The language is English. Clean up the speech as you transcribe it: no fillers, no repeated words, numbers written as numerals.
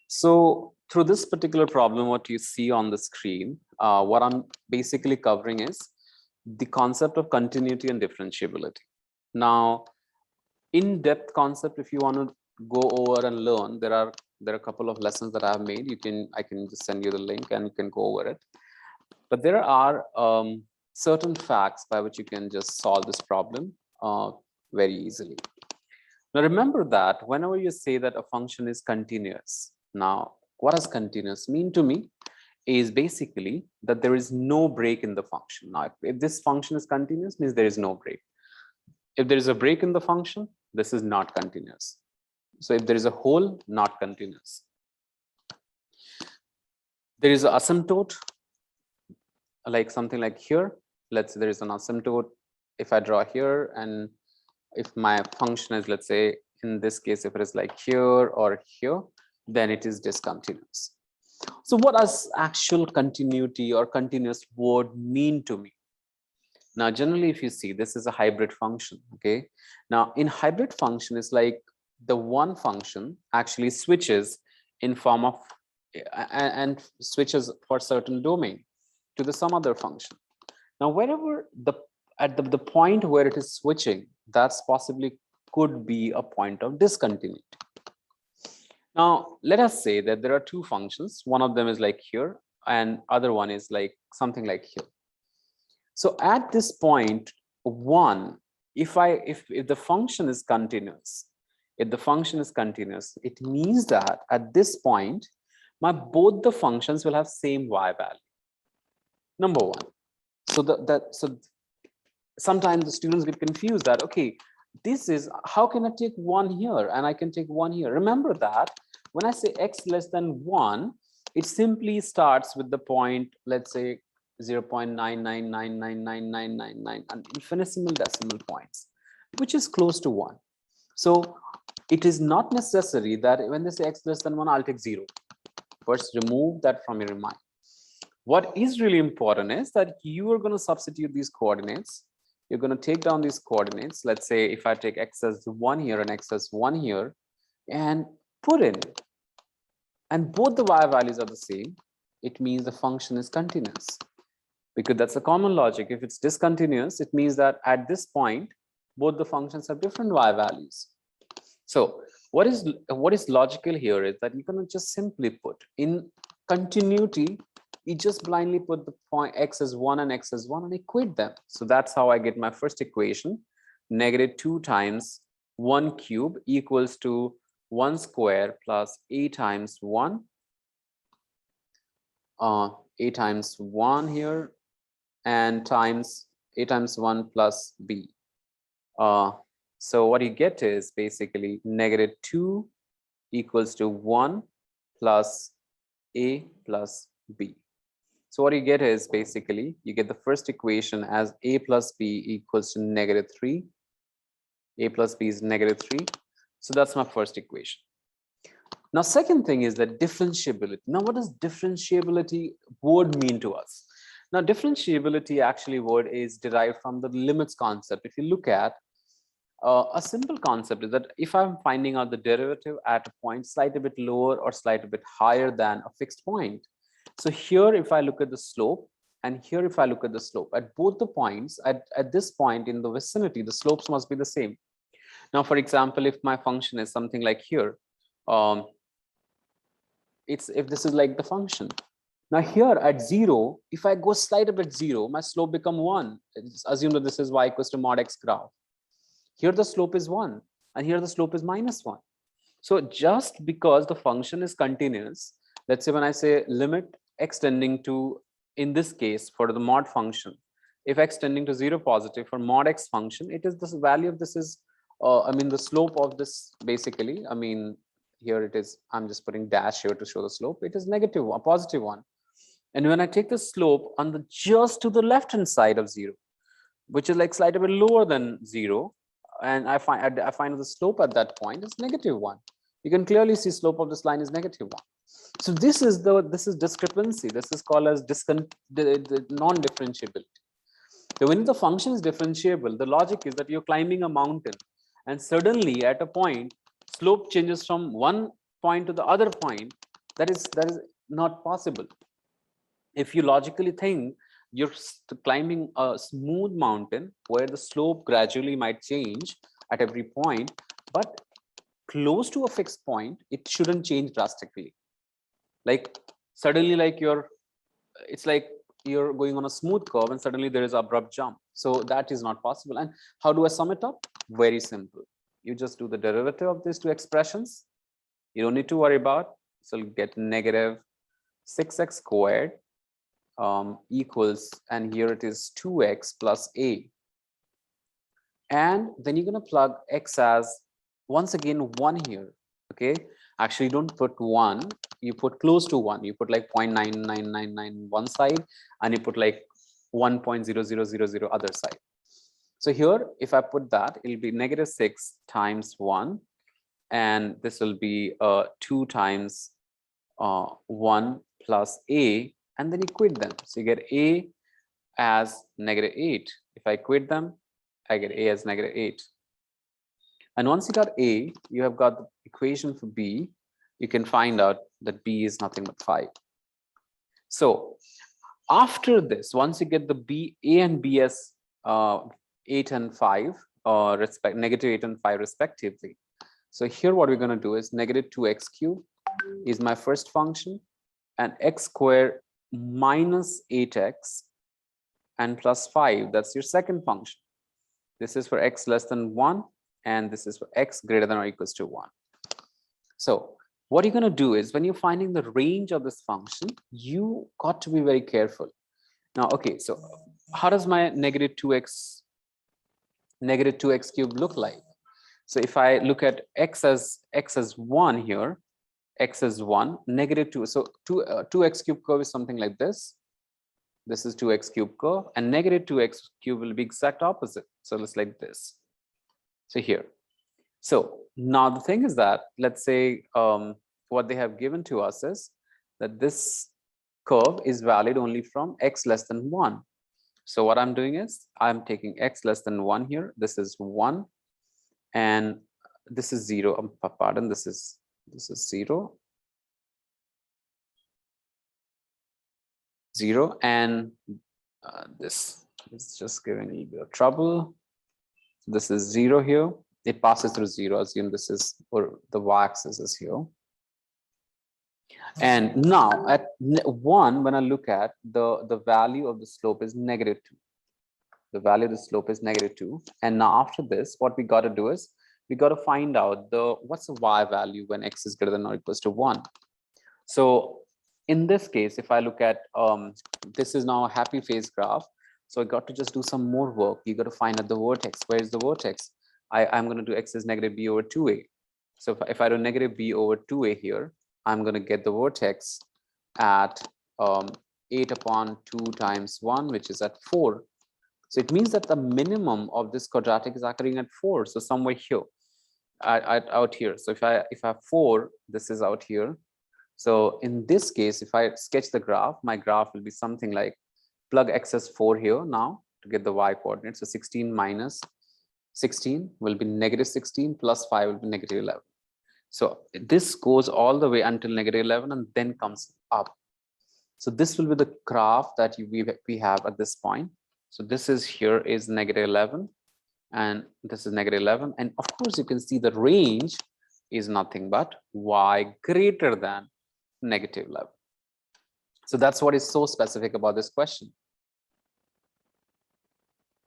So through this particular problem, what you see on the screen, what I'm basically covering is the concept of continuity and differentiability. Now, in-depth concept, if you want to go over and learn, there are a couple of lessons that I've made. I can just send you the link and you can go over it. But there are certain facts by which you can just solve this problem very easily. Now remember that whenever you say that a function is continuous, now what does continuous mean to me is basically that there is no break in the function. Now if this function is continuous, means there is no break. If there is a break in the function, this is not continuous. So if there is a hole, not continuous. There is an asymptote, like something like here. Let's say there is an asymptote. If I draw here, and if my function is, let's say in this case, if it is like here or here, then it is discontinuous. So what does actual continuity or continuous word mean to me? Now generally, if you see, this is a hybrid function. Okay, now in hybrid function, it's like the one function actually switches in form of and switches for certain domain to the some other function. Now wherever at the point where it is switching, that's possibly could be a point of discontinuity. Now let us say that there are two functions. One of them is like here and other one is like something like here. So at this point one, if the function is continuous, it means that at this point both the functions will have same y value. Number one. So sometimes the students get confused that, okay, this is, how can I take one here and I can take one here? Remember that when I say x less than 1, it simply starts with the point, let's say 0.9999999 and infinitesimal decimal points, which is close to 1. So it is not necessary that when they say x less than 1, I'll take 0. First, remove that from your mind. What is really important is that you are going to substitute these coordinates. You're going to take down these coordinates. Let's say if I take x as 1 here and x as 1 here and put in, and both the y values are the same, it means the function is continuous. Because that's a common logic. If it's discontinuous, it means that at this point, both the functions have different y values. So what is logical here is that you're going to just simply put in continuity, you just blindly put the point x as 1 and x as 1 and equate them. So that's how I get my first equation. -2 times 1 cube equals to 1 square plus a times 1. A times 1 here and times a times 1 plus b. So what you get is basically -2 equals to 1 plus a plus b. So what you get is basically you get the first equation as a plus b equals to -3. A plus b is -3. So that's my first equation. Now, second thing is that differentiability. Now, what does differentiability word mean to us? Now, differentiability actually word is derived from the limits concept. If you look at a simple concept is that if I'm finding out the derivative at a point slightly bit lower or slightly bit higher than a fixed point. So here, if I look at the slope, and here, if I look at the slope, at both the points, at this point in the vicinity, the slopes must be the same. Now, for example, if my function is something like here, if this is like the function. Now here at 0, if I go slight a bit 0, my slope become 1. Assume that this is y equals to mod x graph. Here the slope is 1, and here the slope is -1. So just because the function is continuous, let's say when I say limit x tending to, in this case for the mod function, if x tending to 0 positive for mod x function, it is this value of this is, I mean the slope of this basically, I mean here it is, I'm just putting dash here to show the slope, it is negative, a positive one. And when I take the slope on the just to the left hand side of 0, which is like slightly bit lower than 0, and I find the slope at that point is -1. You can clearly see slope of this line is -1. So this is discrepancy. This is called as the non-differentiability. So when the function is differentiable, the logic is that you're climbing a mountain, and suddenly at a point, slope changes from one point to the other point, That is not possible. If you logically think you're climbing a smooth mountain where the slope gradually might change at every point, but close to a fixed point, it shouldn't change drastically. Like suddenly, like it's like you're going on a smooth curve and suddenly there is an abrupt jump. So that is not possible. And how do I sum it up? Very simple. You just do the derivative of these two expressions. You don't need to worry about. So you'll get negative 6x squared equals, and here it is 2x plus a. And then you're going to plug x as, once again, 1 here. Okay, actually don't put 1, you put close to 1, you put like 0.9999 one side and you put like 1.0000 other side. So here if I put that, it'll be negative 6 times 1, and this will be 2 times 1 plus a, and then equate them. So you get a as negative 8. If I equate them, I get a as negative 8. And once you got a, you have got the equation for b. You can find out that b is nothing but 5. So after this, once you get the b, a and b as 8 and 5, negative 8 and 5 respectively. So here what we're going to do is negative 2x cubed is my first function, and x squared minus 8x and plus 5, that's your second function. This is for x less than 1, and this is for x greater than or equals to 1. So what you're going to do is, when you're finding the range of this function, you got to be very careful. Now, okay, so how does my negative 2x cubed look like? So if I look at x as 1 here, x is 1, negative 2. So 2x cubed curve is something like this. This is 2x cubed curve, and negative 2x cubed will be exact opposite. So it's like this. So here. So now the thing is that, let's say what they have given to us is that this curve is valid only from x less than 1. So what I'm doing is I'm taking x less than 1 here. This is 1, and this is 0. Pardon, this is 0. 0, and this is just giving a little bit of trouble. This is 0 here. It passes through 0. Assume this is, or the y-axis is here. And now at 1, when I look at the value of the slope is negative 2. The value of the slope is negative 2. And now after this, what we got to do is we got to find out what's the y value when x is greater than or equals to 1. So in this case, if I look at this is now a happy phase graph. So I got to just do some more work. You got to find out the vertex. Where is the vertex? I'm going to do x is negative b over 2a. So if I do negative b over 2a here, I'm going to get the vertex at 8 upon 2 times 1, which is at 4. So it means that the minimum of this quadratic is occurring at 4. So somewhere here, out here. So if I have 4, this is out here. So in this case, if I sketch the graph, my graph will be something like, plug x as 4 here now to get the y coordinate. So 16 minus 16 will be negative 16, plus 5 will be negative 11. So this goes all the way until negative 11 and then comes up. So this will be the graph that we have at this point. So this is here is negative 11, and this is negative 11. And of course, you can see the range is nothing but y greater than negative 11. So that's what is so specific about this question.